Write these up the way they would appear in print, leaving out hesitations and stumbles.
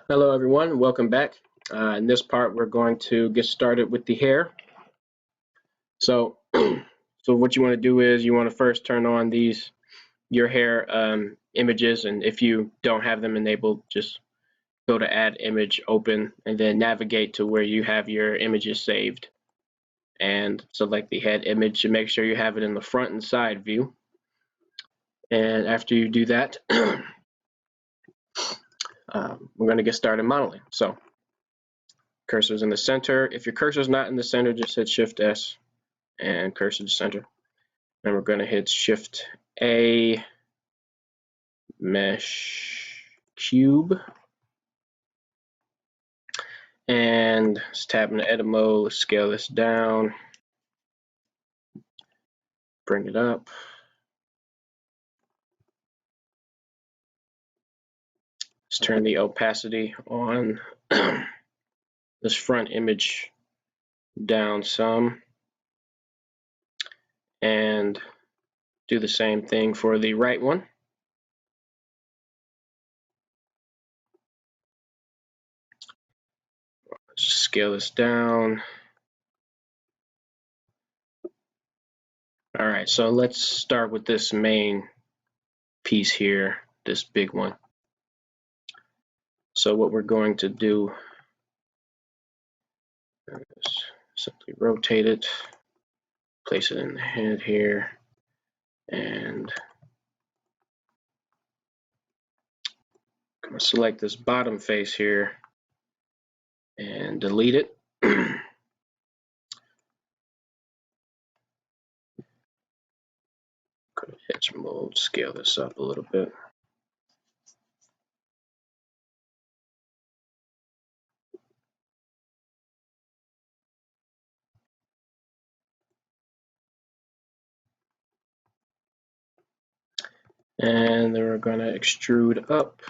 Hello everyone, welcome back. In this part we're going to get started with the hair. So what you want to do is you want to first turn on your hair images, and if you don't have them enabled, just go to add image, open, and then navigate to where you have your images saved and select the head image and make sure you have it in the front and side view. And after you do that, we're going to get started modeling. So cursor's in the center. If your cursor's not in the center, just hit Shift S and cursor to center. And we're going to hit Shift A, mesh cube, and let's tab into edit mode. Let's scale this down, bring it up. Let's turn the opacity on this front image down some, and do the same thing for the right one. Let's scale this down. All right, so let's start with this main piece here, this big one. So what we're going to do is simply rotate it, place it in the head here, and I'm going to select this bottom face here and delete it. Go to edge mode, scale this up a little bit. And then we're going to extrude up,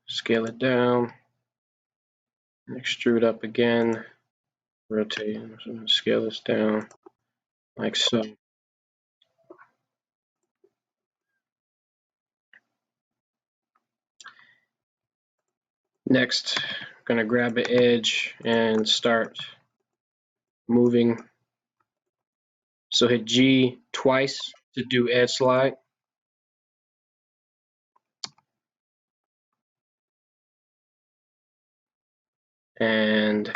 scale it down, and extrude up again, rotate, and scale this down like so. Next, I'm going to grab an edge and start moving. So hit G twice to do edge slide. And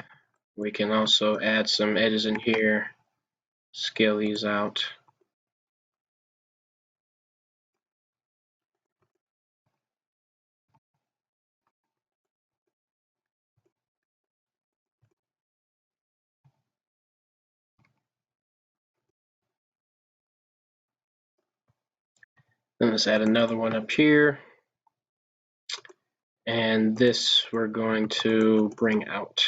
we can also add some edges in here, scale these out. Then let's add another one up here. And this we're going to bring out.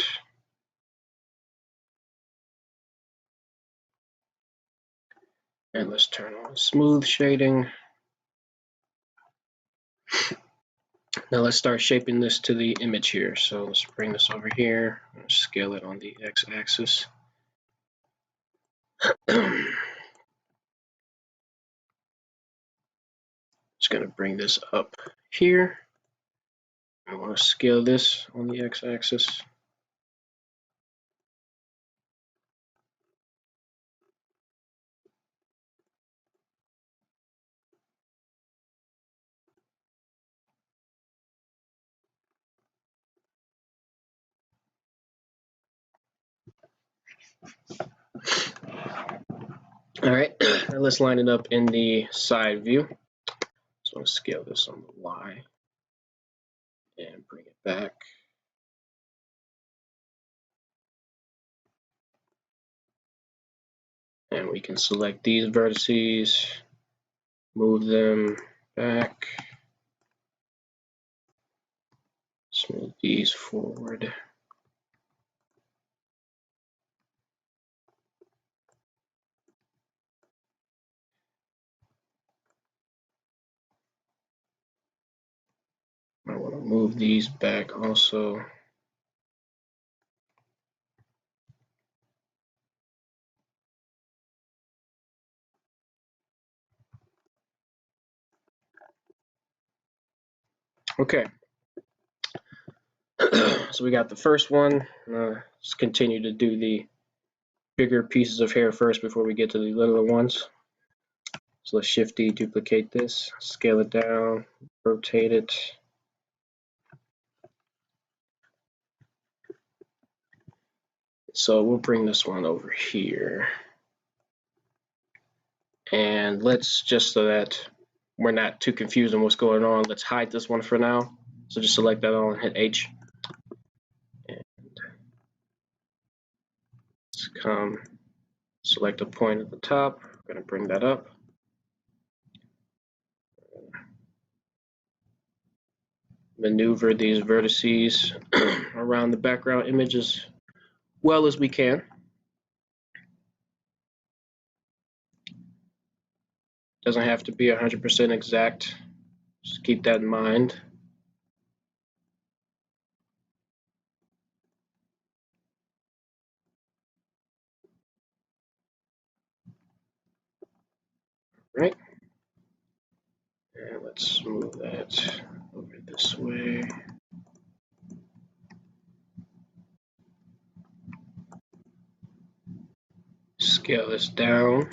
And let's turn on smooth shading. Now let's start shaping this to the image here. So let's bring this over here, scale it on the x-axis. Just going to bring this up here. I want to scale this on the x-axis. All right, now let's line it up in the side view. So I'm going to scale this on the Y and bring it back. And we can select these vertices, move them back, smooth these forward. I want to move these back also. Okay. So we got the first one. Let's continue to do the bigger pieces of hair first before we get to the littler ones. So let's Shift D, duplicate this, scale it down, rotate it. So we'll bring this one over here. And let's, just so that we're not too confused on what's going on, let's hide this one for now. So just select that all and hit H. And let's come select a point at the top. We're going to bring that up. Maneuver these vertices around the background image as well as we can. Doesn't have to be 100% exact. Just keep that in mind. Right. And let's move that over this way. Scale this down.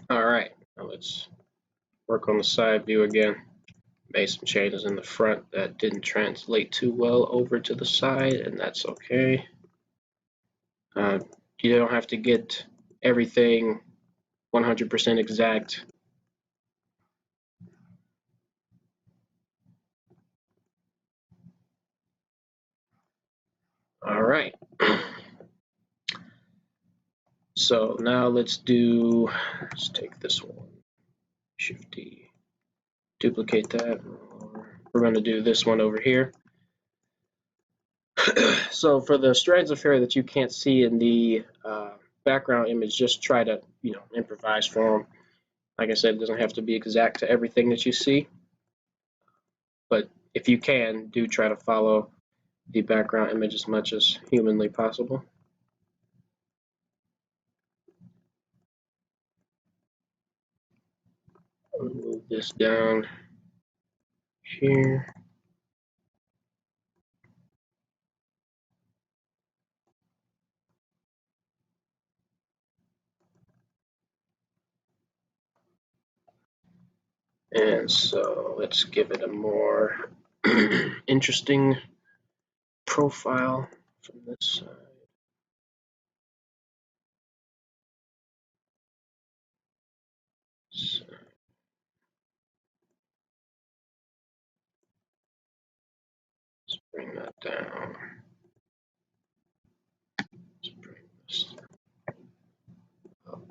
All right, now let's work on the side view again. Made some changes in the front that didn't translate too well over to the side, and that's okay. You don't have to get everything 100% exact. All right. So now let's take this one, Shift D, duplicate that. We're going to do this one over here. So for the strands of hair that you can't see in the background image, just try to improvise for them. Like I said, it doesn't have to be exact to everything that you see, but if you can, do try to follow the background image as much as humanly possible. Move this down here. And so let's give it a more interesting profile from this side. So let's bring that down. Let's bring this up.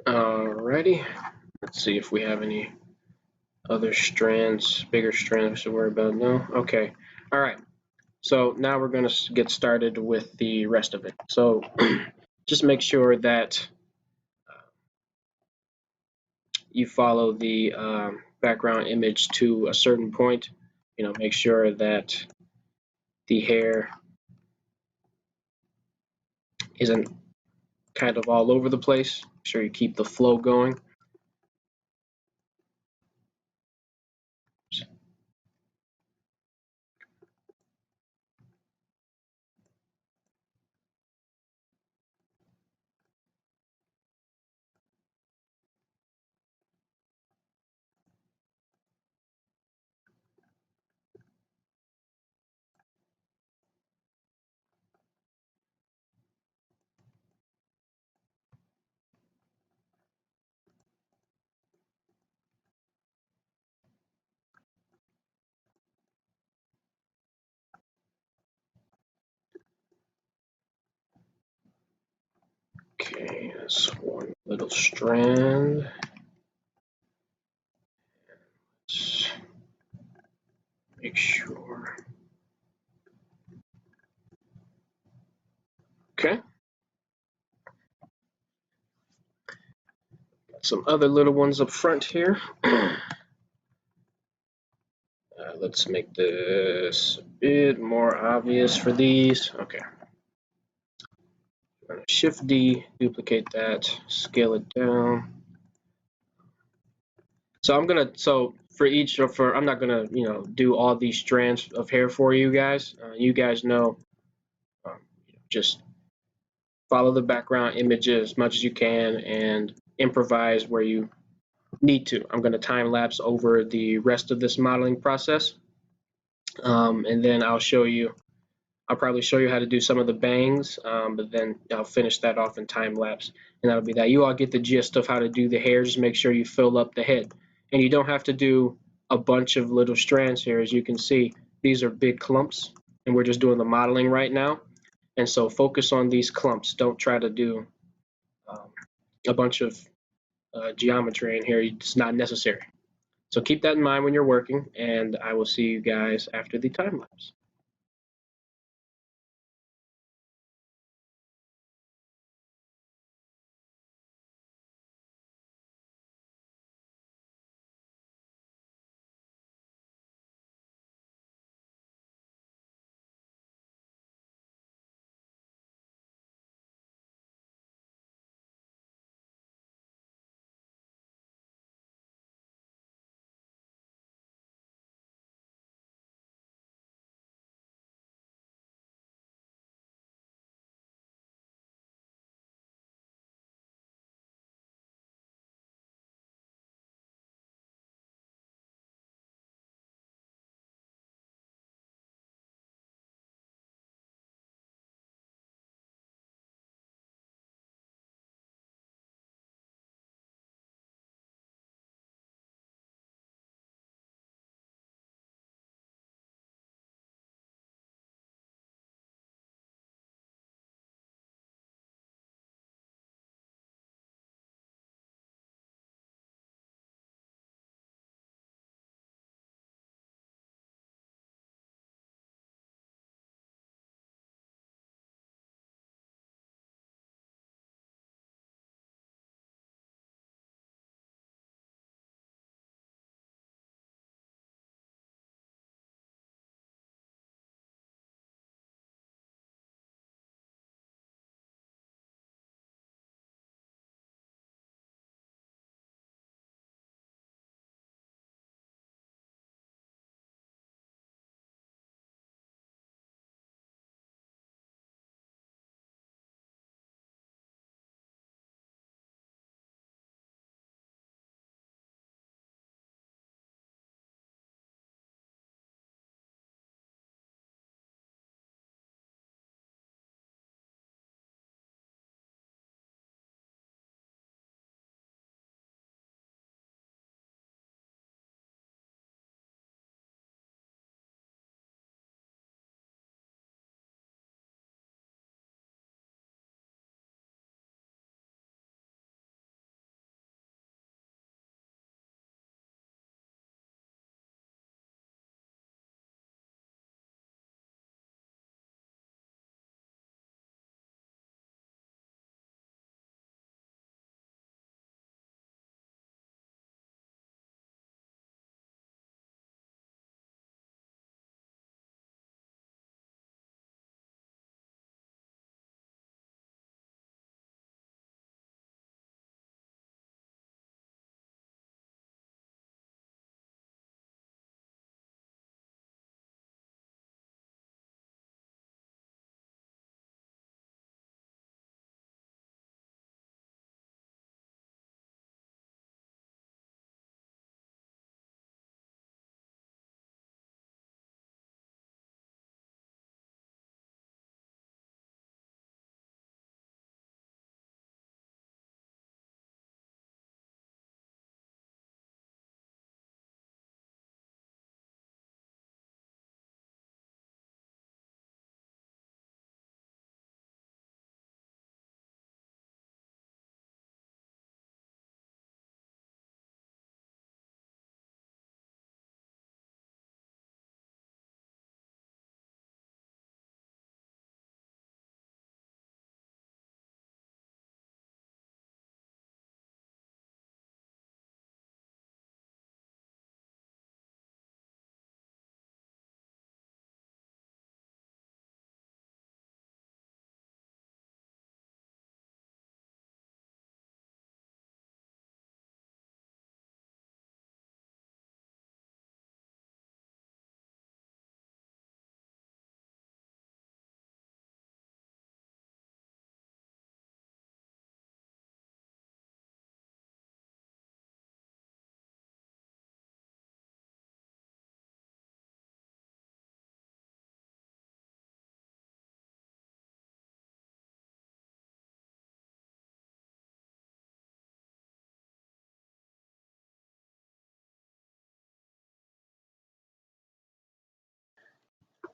Alrighty. Let's see if we have any other strands, bigger strands to worry about. No? Okay. All right. So now we're going to get started with the rest of it. So just make sure that you follow the background image to a certain point. Make sure that the hair isn't kind of all over the place. Make sure you keep the flow going. this one little strand. Let's make sure. Okay. Got some other little ones up front here. Let's make this a bit more obvious for these. Okay. Shift D, duplicate that, scale it down. So I'm not gonna, do all these strands of hair for you guys. You guys know, just follow the background image as much as you can and improvise where you need to. I'm gonna time lapse over the rest of this modeling process, and then I'll probably show you how to do some of the bangs, but then I'll finish that off in time lapse, and that'll be that. You all get the gist of how to do the hair. Just make sure you fill up the head, and you don't have to do a bunch of little strands here. As you can see, these are big clumps, and we're just doing the modeling right now. And so focus on these clumps. Don't try to do a bunch of geometry in here. It's not necessary. So keep that in mind when you're working, and I will see you guys after the time lapse.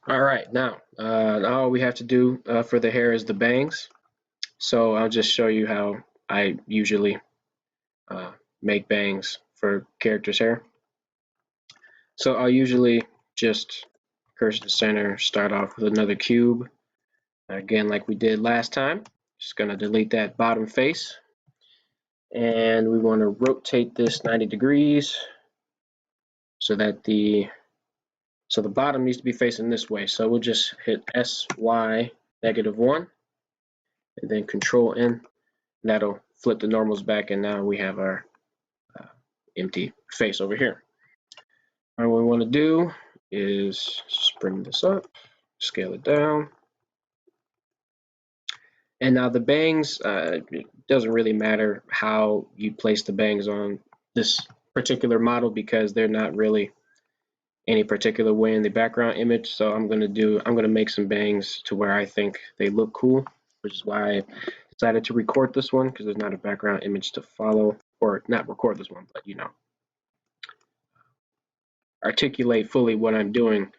All right, now all we have to do for the hair is the bangs. So I'll just show you how I usually uh, make bangs for characters' hair. So I'll usually just cursor to center, start off with another cube. Again, like we did last time, just gonna delete that bottom face. And we want to rotate this 90 degrees so that the bottom needs to be facing this way. So we'll just hit SY -1 and then Control N. That'll flip the normals back, and now we have our empty face over here. All we want to do is just bring this up, scale it down. And now the bangs, it doesn't really matter how you place the bangs on this particular model because they're not really any particular way in the background image. So I'm gonna make some bangs to where I think they look cool, which is why I decided to record this one, because there's not a background image to follow, or not record this one, but articulate fully what I'm doing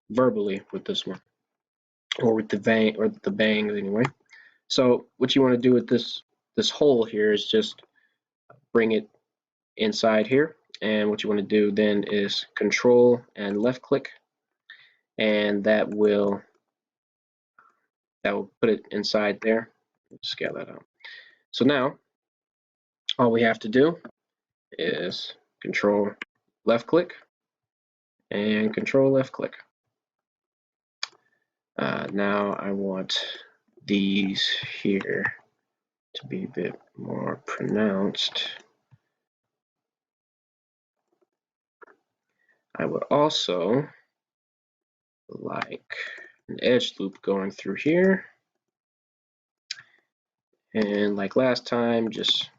verbally with this one, or with the bangs anyway. So what you want to do with this hole here is just bring it inside here, and what you want to do then is Control and left click, and that will put it inside there. Scale that out. So now all we have to do is Control left click and Control left click. Now I want these here to be a bit more pronounced. I would also like an edge loop going through here, and like last time, just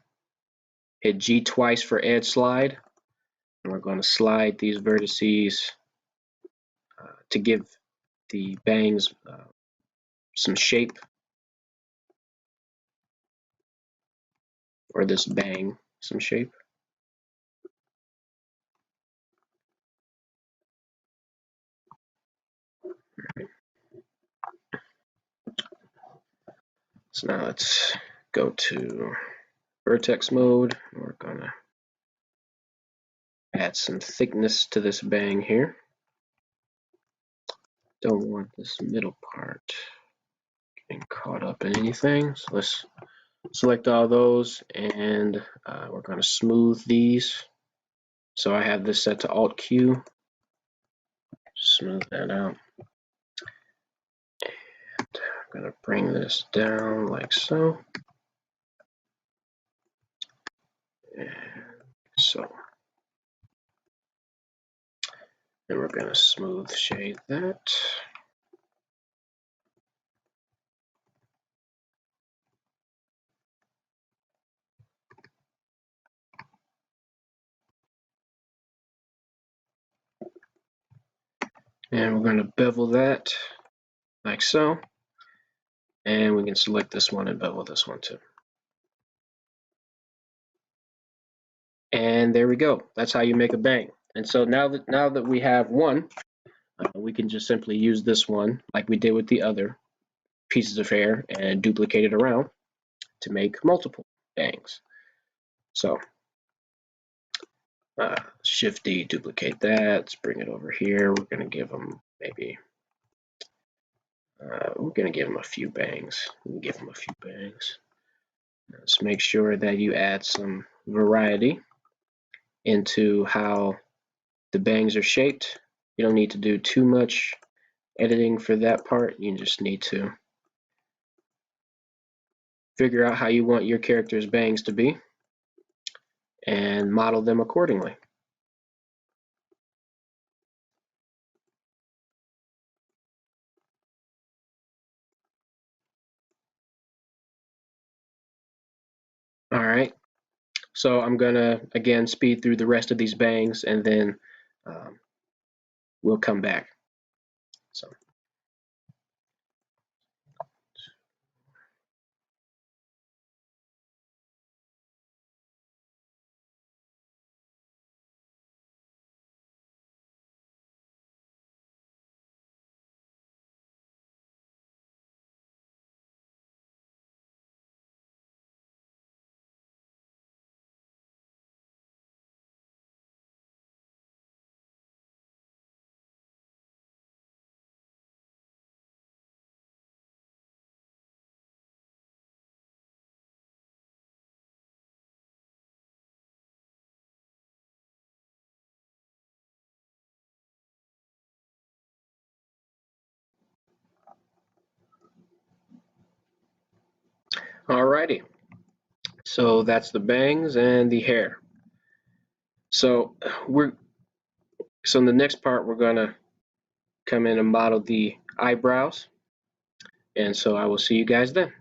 hit G twice for edge slide, and we're going to slide these vertices to give the bangs some shape, or this bang some shape. So now let's go to vertex mode. We're gonna add some thickness to this bang here. Don't want this middle part getting caught up in anything. So let's select all those, and we're gonna smooth these. So I have this set to Alt Q. Smooth that out. And I'm gonna bring this down like so. And so. And we're going to smooth shade that. And we're going to bevel that like so. And we can select this one and bevel this one too. And there we go. That's how you make a bang. And so now that we have one, we can just simply use this one like we did with the other pieces of hair and duplicate it around to make multiple bangs. So Shift D, duplicate that. Let's bring it over here. We're going to give them maybe, we're going to give them a few bangs. Let's make sure that you add some variety into how the bangs are shaped. You don't need to do too much editing for that part. You just need to figure out how you want your character's bangs to be and model them accordingly. All right, so I'm gonna again speed through the rest of these bangs, and then we'll come back. So Alrighty, so that's the bangs and the hair. So in the next part we're gonna come in and model the eyebrows, and so I will see you guys then.